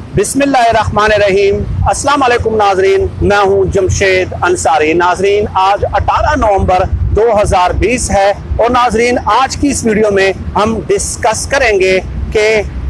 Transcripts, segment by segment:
बिस्मिल्लाहिर्रहमानिर्रहीम। अस्सलाम वालेकुम नाजरीन, मैं हूं जमशेद अंसारी। नाजरीन, आज 18 नवंबर 2020 है और नाजरीन आज की इस वीडियो में हम डिस्कस करेंगे कि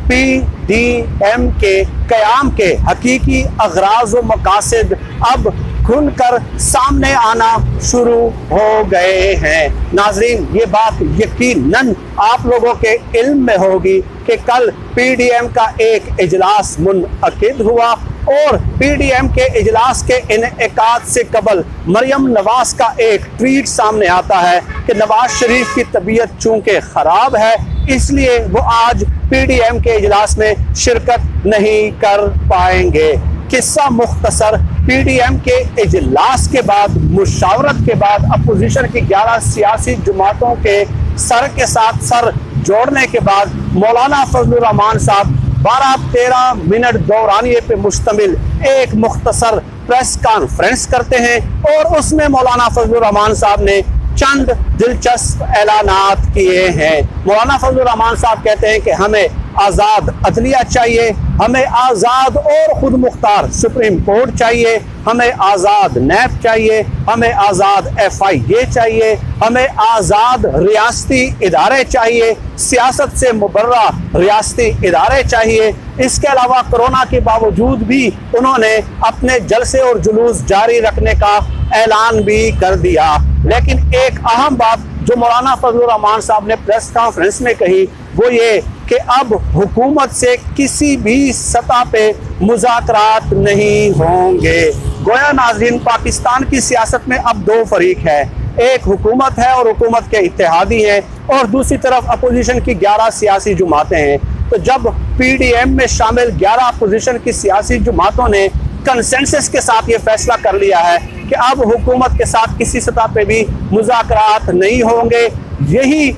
PDM के क़याम के हकीकी अगराज़ व मकासद अब खुलकर सामने आना शुरू हो गए हैं। नाजरीन, ये बात यकीनन आप लोगों के इल्म में होगी कि कल PDM का एक इजलास मुनअक़िद हुआ और PDM के इजलास के इनेकाद से कबल मरियम.नवाज का एक ट्वीट सामने आता है कि नवाज शरीफ की तबीयत चूँकि ख़राब है इसलिए वो आज PDM के इजलास में शिरकत नहीं कर पाएंगे। किस्सा मुख्तसर, PDM के इजलास के बाद मुशावरत के बाद अपोजिशन की 11 सियासी जमातों के सर के साथ सर जोड़ने के बाद मौलाना फजल रहमान साहब 12-13 मिनट दौरानिये पे मुश्तमिल एक मुख्तसर प्रेस कॉन्फ्रेंस करते हैं और उसमें मौलाना फजल रहमान साहब ने चंद दिलचस्प ऐलानात किए हैं। मौलाना फजल रहमान साहब कहते हैं कि हमें आज़ाद अदलिया चाहिए, हमें आज़ाद और खुद मुख्तार सुप्रीम कोर्ट चाहिए, हमें आज़ाद नैब चाहिए, हमें आज़ाद FIA चाहिए, हमें आज़ाद रियासती इदारे चाहिए, सियासत से मुबर्रा रियासती इदारे चाहिए। इसके अलावा कोरोना के बावजूद भी उन्होंने अपने जलसे और जुलूस जारी रखने का ऐलान भी कर दिया। लेकिन एक अहम बात जो मौलाना फजल रहमान साहब ने प्रेस कॉन्फ्रेंस में कही वो ये कि अब हुकूमत से किसी भी सतह पे मुज़ाकरात नहीं होंगे। गोया नाज़रीन, पाकिस्तान की सियासत में अब दो फरीक है, एक हुकूमत है और हुकूमत के इत्तेहादी हैं और दूसरी तरफ अपोजिशन की 11 सियासी जमातें हैं। तो जब PDM में शामिल 11 अपोजिशन की सियासी जमातों ने कंसेंसस के साथ ये फैसला कर लिया है कि अब हुकूमत के साथ किसी सतह पे भी मुज़ाकरात नहीं होंगे, यही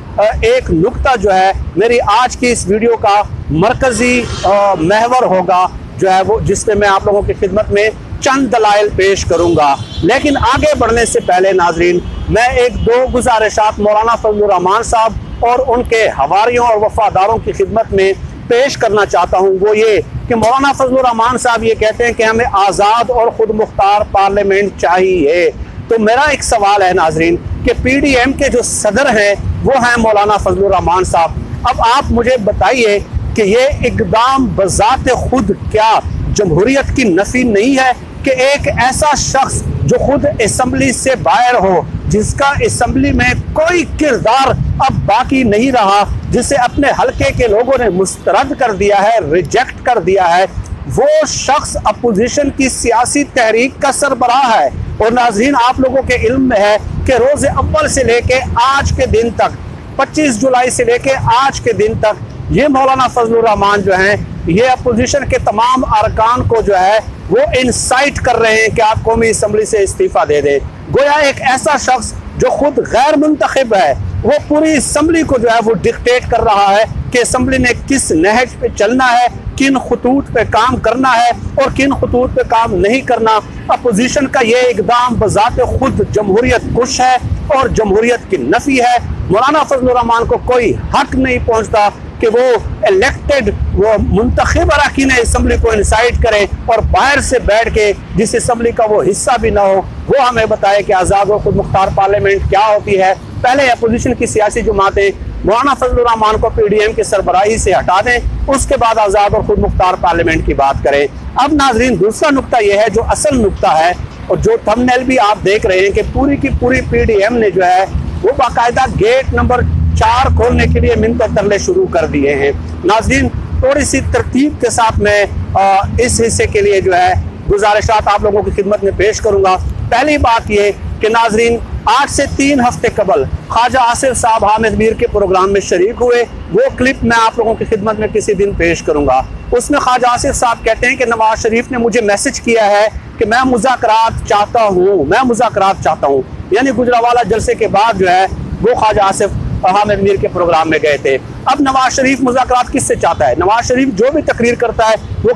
एक नुक्ता जो है मेरी आज की इस वीडियो का मरकजी महवर होगा जो है वो, जिसमें मैं आप लोगों की खिदमत में चंद दलाइल पेश करूंगा। लेकिन आगे बढ़ने से पहले नाजरीन, मैं एक दो गुजारिशात मौलाना फजल रहमान साहब और उनके हवारियों और वफादारों की खिदमत में पेश करना चाहता हूं। वो ये कि मौलाना फजल रहमान साहब ये कहते हैं कि हमें आज़ाद और खुद मुख्तार पार्लियामेंट चाहिए। तो मेरा एक सवाल है नाजरीन कि PDM के जो सदर हैं वो हैं मौलाना फजल रहमान साहब। अब आप मुझे बताइए कि ये इकदाम बज़ात खुद क्या जमहूरियत की नफी नहीं है कि एक ऐसा शख्स जो खुद असम्बली से बाहर हो, जिसका असम्बली में कोई किरदार अब बाकी नहीं रहा, जिसे अपने हलके के लोगों ने मुस्तरद कर दिया है, रिजेक्ट कर दिया है, वो शख्स अपोजिशन की सियासी तहरीक का सरबराह है। और नाज़रीन, आप लोगों के इल्म में है कि रोज़े अव्वल से लेके आज के दिन तक, 25 जुलाई से लेके आज के दिन तक ये मौलाना फजल रहमान जो हैं ये अपोजिशन के तमाम अरकान को जो है वो इंसाइट कर रहे हैं कि आप कौमी असम्बली से इस्तीफ़ा दे दें। गोया एक ऐसा शख्स जो खुद गैर मुंतखब है वो पूरी असम्बली को जो है वो डिक्टेट कर रहा है कि असम्बली ने किस नहज पे चलना है, किन खतूत पे काम करना है और किन खतूत पे काम नहीं करना। अपोजिशन का ये इकदाम बज़ात खुद जमहूरियत कुश है और जमहूरियत की नफ़ी है। मौलाना फजल रहमान को कोई हक नहीं पहुँचता कि वो इलेक्टेड वो मुंतखब अरकान असम्बली को इंसाइट करें और बाहर से बैठ के जिस असम्बली का वो हिस्सा भी ना हो वो हमें बताए कि आज़ाद और खुद मुख्तार पार्लियामेंट क्या होती है। पहले अपोजिशन की सियासी जमातें मौलाना फजल रहमान को PDM की सरबराही से हटा दें, उसके बाद आज़ाद और खुद मुख्तार पार्लियामेंट की बात करें। अब नाजरीन, दूसरा नुक्ता यह है जो असल नुक्ता है और जो थंबनेल भी आप देख रहे हैं कि पूरी की पूरी PDM ने जो है वो बाकायदा गेट नंबर 4 खोलने के लिए मंतों तरले शुरू कर दिए हैं। नाजरीन, थोड़ी सी तरतीब के साथ मैं इस हिस्से के लिए जो है गुजारिशात आप लोगों की खिदमत में पेश करूंगा। पहली बात ये कि नाजरीन, आज से 3 हफ्ते कबल ख्वाजा आसिफ साहब हामिद मीर के प्रोग्राम में शरीक हुए, वो क्लिप मैं आप लोगों की खिदमत में किसी दिन पेश करूंगा। उसमें ख्वाजा आसिफ साहब कहते हैं कि नवाज शरीफ ने मुझे मैसेज किया है कि मैं मुज़ाकरात चाहता हूँ, मैं मुज़ाकरात चाहता हूँ। यानी गुजरावाला जलसे के बाद जो है वो ख्वाजा आसिफ हामिद मीर के प्रोग्राम में गए थे। अब नवाज शरीफ मुज़ाकरात किससे चाहता है? नवाज शरीफ जो भी तकरीर करता है वो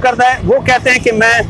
कहते हैं कि मैं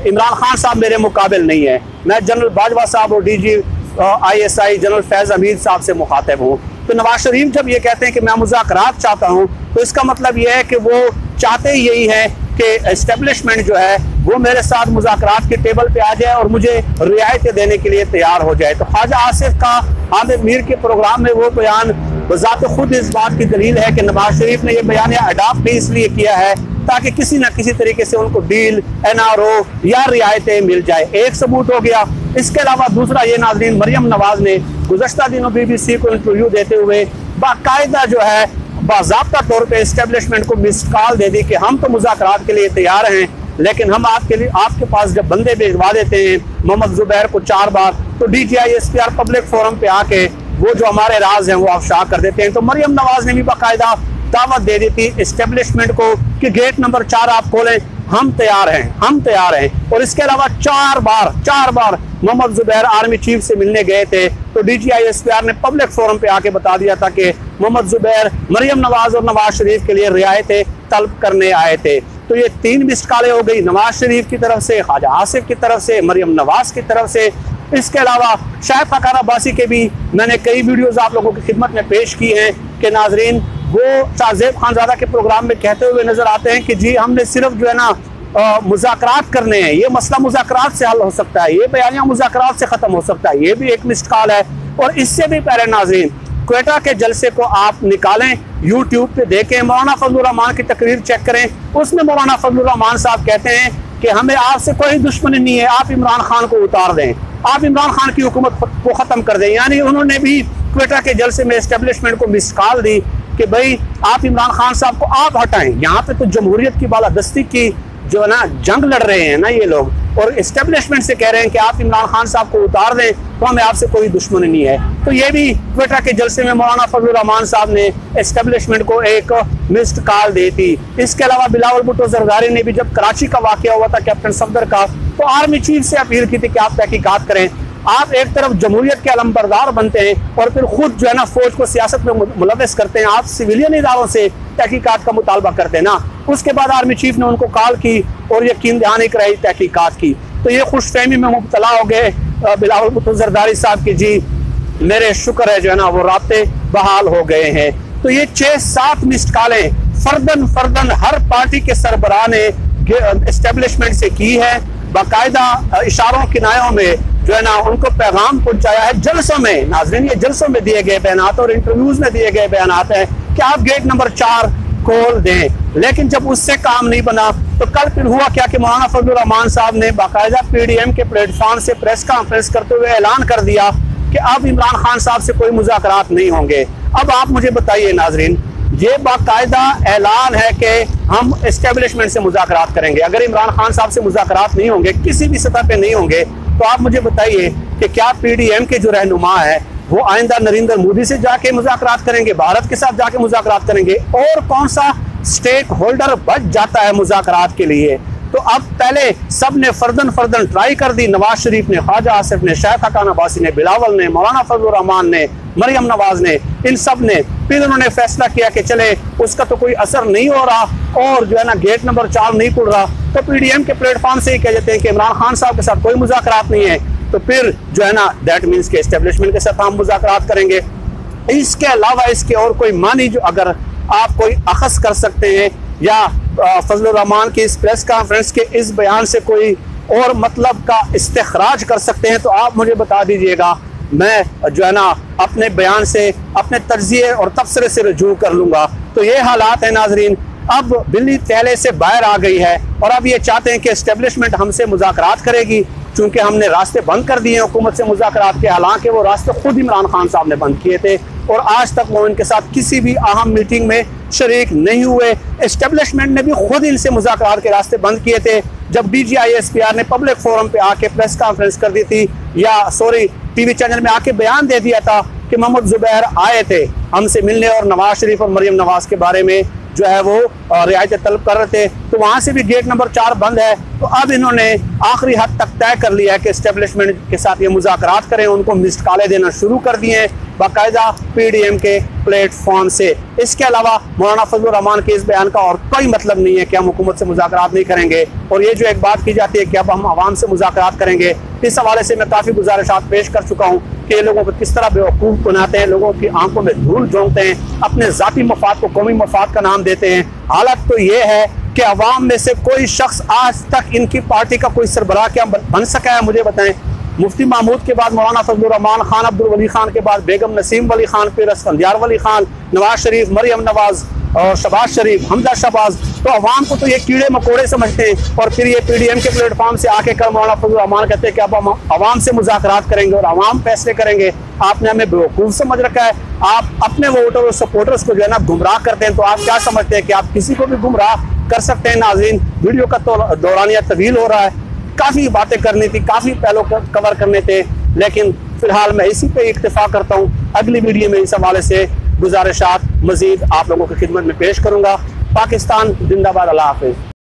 इमरान खान साहब मेरे मुकाबिल नहीं है, मैं जनरल बाजवा साहब और DG ISI जनरल फैज़ हमीद साहब से मुखातिब हूँ। तो नवाज शरीफ जब ये कहते हैं कि मैं मुज़ाकरात चाहता हूँ तो इसका मतलब ये है कि वो चाहते यही है कि एस्टेब्लिशमेंट जो है वो मेरे साथ मुज़ाकरात के टेबल पे आ जाए और मुझे रियायतें देने के लिए तैयार हो जाए। तो ख्वाजा आसिफ का आमिर मीर के प्रोग्राम में वो बयान बज़ात खुद इस बात की दलील है कि नवाज शरीफ ने ये बयान अडॉप्ट भी इसलिए किया है ताकि किसी न किसी तरीके से उनको डील, NRO या रियायतें मिल जाए। एक सबूत हो गया। इसके अलावा दूसरा ये नाज़रीन, मरियम नवाज ने गुज़श्ता दिनों BBC को इंटरव्यू देते हुए बाकायदा जो है बाज़ाब्ता तौर पे एस्टेब्लिशमेंट को मिस्ड कॉल दे दी कि हम तो मुज़ाकरात के लिए तैयार हैं, लेकिन हम आपके पास जब बंदे भिजवा देते हैं मोहम्मद ज़ुबैर को 4 बार, तो DTI SPR पब्लिक फोरम पे आके वो जो हमारे राज हैं वो अफशा कर देते हैं। तो मरियम नवाज ने भी बाकायदा दावत दे दी थी एस्टेब्लिशमेंट को कि गेट नंबर 4 आप खोलें, हम तैयार हैं। और इसके अलावा 4 बार मोहम्मद ज़ुबैर आर्मी चीफ से मिलने गए थे, तो DTI SPR ने पब्लिक फोरम पे आके बता दिया था कि मोहम्मद ज़ुबैर मरियम नवाज और नवाज शरीफ के लिए रियायतें तलब करने आए थे। तो ये 3 मिस्ड कॉलें हो गई, नवाज शरीफ की तरफ से, ख्वाजा आसिफ की तरफ से, मरियम नवाज की तरफ से। इसके अलावा शायद फकार अब्बासी के भी मैंने कई वीडियोस आप लोगों की खिदमत में पेश की हैं कि नाजरीन वो शाहजेब खानजादा के प्रोग्राम में कहते हुए नजर आते हैं कि जी हमने सिर्फ जो है ना मुज़ाकरात करने हैं, ये मसला मुज़ाकरात से हल हो सकता है, ये बयानिया मुज़ाकरात से ख़त्म हो सकता है। ये भी एक मिस्ड कॉल है। और इससे भी पहले नाजरीन क्वेटा के जलसे को आप निकालें, यूट्यूब पे देखें, मौलाना फजल रहमान की तकरीर चेक करें। उसमें मौलाना फजल रहमान साहब कहते हैं कि हमें आपसे कोई दुश्मनी नहीं है, आप इमरान खान को उतार दें, आप इमरान खान की हुकूमत को ख़त्म कर दें। यानी उन्होंने भी क्वेटा के जलसे में एस्टेब्लिशमेंट को मिस्ड कॉल दी कि भाई आप इमरान खान साहब को आप हटाएं। यहाँ पे तो जमहूरियत की बालादस्ती की जो है ना जंग लड़ रहे हैं ना ये लोग, और एस्टेब्लिशमेंट से कह रहे हैं कि आप इमरान खान साहब को उतार दें, तो हमें आपसे कोई दुश्मनी नहीं है। तो ये भी क्वेटा के जलसे में मौलाना फजल रहमान साहब ने एस्टेब्लिशमेंट को एक मिस्ड कॉल दी थी। इसके अलावा बिलावल भुट्टो जरदारी ने भी जब कराची का वाकया हुआ था कैप्टन सफदर का, तो आर्मी चीफ से अपील की थी कि आप तहकीकात करें। आप एक तरफ जमहूरियत के अलमबरदार बनते हैं और फिर खुद जो है ना फौज को सियासत में मुलव्वस करते हैं, आप सिविलियन इदारों से तहकीकात का मुतालबा करते हैं ना। उसके बाद आर्मी चीफ ने उनको कॉल की और यकीन दहानी कराई तहकीकात की। तो ये खुशफहमी में मुब्तला हो गए बिलावल भुट्टो जरदारी साहब की जी मेरे शुक्र है जो है ना वो राब्ते बहाल हो गए हैं। तो ये 6-7 मिस्ड कॉलें फर्दन हर पार्टी के सरबराह ने एस्टेब्लिशमेंट से की है, बाकायदा इशारों किनायों में जो है ना उनको पैगाम पहुंचाया है जलसों में। नाज़रीन ये जलसों में दिए गए बयानात और इंटरव्यूज में दिए गए बयानात हैं कि आप गेट नंबर 4 खोल दें। लेकिन जब उससे काम नहीं बना तो कल फिर हुआ क्या कि मौलाना फजल रहमान साहब ने बाकायदा PDM के प्लेटफॉर्म से प्रेस कॉन्फ्रेंस करते हुए ऐलान कर दिया कि अब इमरान खान साहब से कोई मुज़ाकरात नहीं होंगे। अब आप मुझे बताइए नाज़रीन, ये बाकायदा ऐलान है कि हम एस्टेब्लिशमेंट से मुज़ाकरात करेंगे। अगर इमरान खान साहब से मुज़ाकरात नहीं होंगे, किसी भी सतह पे नहीं होंगे, तो आप मुझे बताइए कि क्या PDM के जो रहनुमा है वो आइंदा नरेंद्र मोदी से जाके मुज़ाकरात करेंगे, भारत के साथ जाके मुज़ाकरात करेंगे, और कौन सा स्टेक होल्डर बच जाता है मुज़ाकरात के लिए? तो अब पहले सब ने फर्दन ट्राई कर दी, नवाज शरीफ ने, ख्वाजा आसिफ ने, शायद अब्बासी ने, बिलावल ने, मौलाना फजल रहमान ने, मरियम नवाज ने, इन सब ने फिर उन्होंने फैसला किया कि चले उसका तो कोई असर नहीं हो रहा और जो है ना गेट नंबर 4 नहीं खुल रहा, तो PDM के प्लेटफॉर्म से ही कह देते हैं कि इमरान खान साहब के साथ कोई मुज़ाकरात नहीं है, तो फिर जो है ना दैट मीन्स के एस्टेब्लिशमेंट के साथ हम मुज़ाकरात करेंगे। इसके अलावा इसके और कोई मानी जो अगर आप कोई अखज़ कर सकते हैं या फजल रहमान की इस प्रेस कॉन्फ्रेंस के इस बयान से कोई और मतलब का इस्तिखराज कर सकते हैं तो आप मुझे बता दीजिएगा। मैं जो है ना अपने बयान से, अपने तज्ज़िये और तबसरे से रजू कर लूँगा। तो ये हालात है नाजरीन, अब बिल्ली थैले से बाहर आ गई है और अब ये चाहते हैं कि एस्टेब्लिशमेंट हमसे मुज़ाकरात करेगी, चूँकि हमने रास्ते बंद कर दिए हैं हुकूमत से मुज़ाकरात के। हालांकि वो रास्ते खुद इमरान खान साहब ने बंद किए थे और आज तक वो इनके साथ किसी भी अहम मीटिंग में शरीक नहीं हुए। एस्टेब्लिशमेंट ने भी खुद इनसे मुज़ाकरात के रास्ते बंद किए थे। जब DTI SPR ने पब्लिक फोरम पे आके प्रेस कॉन्फ्रेंस कर दी थी या TV चैनल में आके बयान दे दिया था कि मोहम्मद ज़ुबैर आए थे हमसे मिलने और नवाज शरीफ और मरियम नवाज के बारे में जो है वो रियायत तलब कर रहे थे, तो वहाँ से भी गेट नंबर 4 बंद है। तो अब इन्होंने आखिरी हद तक तय कर लिया है कि एस्टेब्लिशमेंट के साथ ये मुज़ाकरात करें, उनको मिस्ड कॉलें देना शुरू कर दिए हैं बाकायदा PDM के प्लेटफॉर्म से। इसके अलावा मौलाना फजल रहमान के इस बयान का और कोई मतलब नहीं है कि हम हुकूमत से मुज़ाकरात नहीं करेंगे। और ये जो एक बात की जाती है कि अब हम आवाम से मुज़ाकरात करेंगे, इस हवाले से मैं काफ़ी गुजारिशात पेश कर चुका हूँ कि ये लोगों को किस तरह बेवकूफ़ बनाते हैं, लोगों की आंखों में धूल झोंकते हैं, अपने ज़ाती मफाद को कौमी मफाद का नाम देते हैं। हालत तो ये है कि अवाम में से कोई शख्स आज तक इनकी पार्टी का कोई सरबराह क्या बन सका है, मुझे बताएं। मुफ्ती महमूद के बाद मौलाना फजल रहमान खान, अब्दुल वली खान के बाद बेगम नसीम वली खान, फिर अस्फंदियार वली खान, नवाज शरीफ, मरियम.नवाज और शहबाज शरीफ, हमजा शहबाज। तो अवाम को तो ये कीड़े मकोड़े समझते हैं, और फिर ये पीडीएम के प्लेटफॉर्म से आके कल मौलाना फजल रहमान कहते हैं कि अब हम अवाम से मुज़ाकरात करेंगे और अवाम फैसले करेंगे। आपने हमें बेवकूफ़ समझ रखा है। आप अपने वोटर और सपोर्टर्स को जो है ना गुमराह करते हैं। तो आप क्या समझते हैं कि आप किसी को भी गुमराह कर सकते हैं? नाज़रीन, वीडियो का तो दौरानिया तवील हो रहा है, काफ़ी बातें करनी थी, काफ़ी पहलू कवर करने थे, लेकिन फिलहाल मैं इसी पे इक्तिफा करता हूँ। अगली वीडियो में इस हवाले से गुजारिशात मजीद आप लोगों की खिदमत में पेश करूँगा। पाकिस्तान जिंदाबाद, अल्लाह हाफिज़।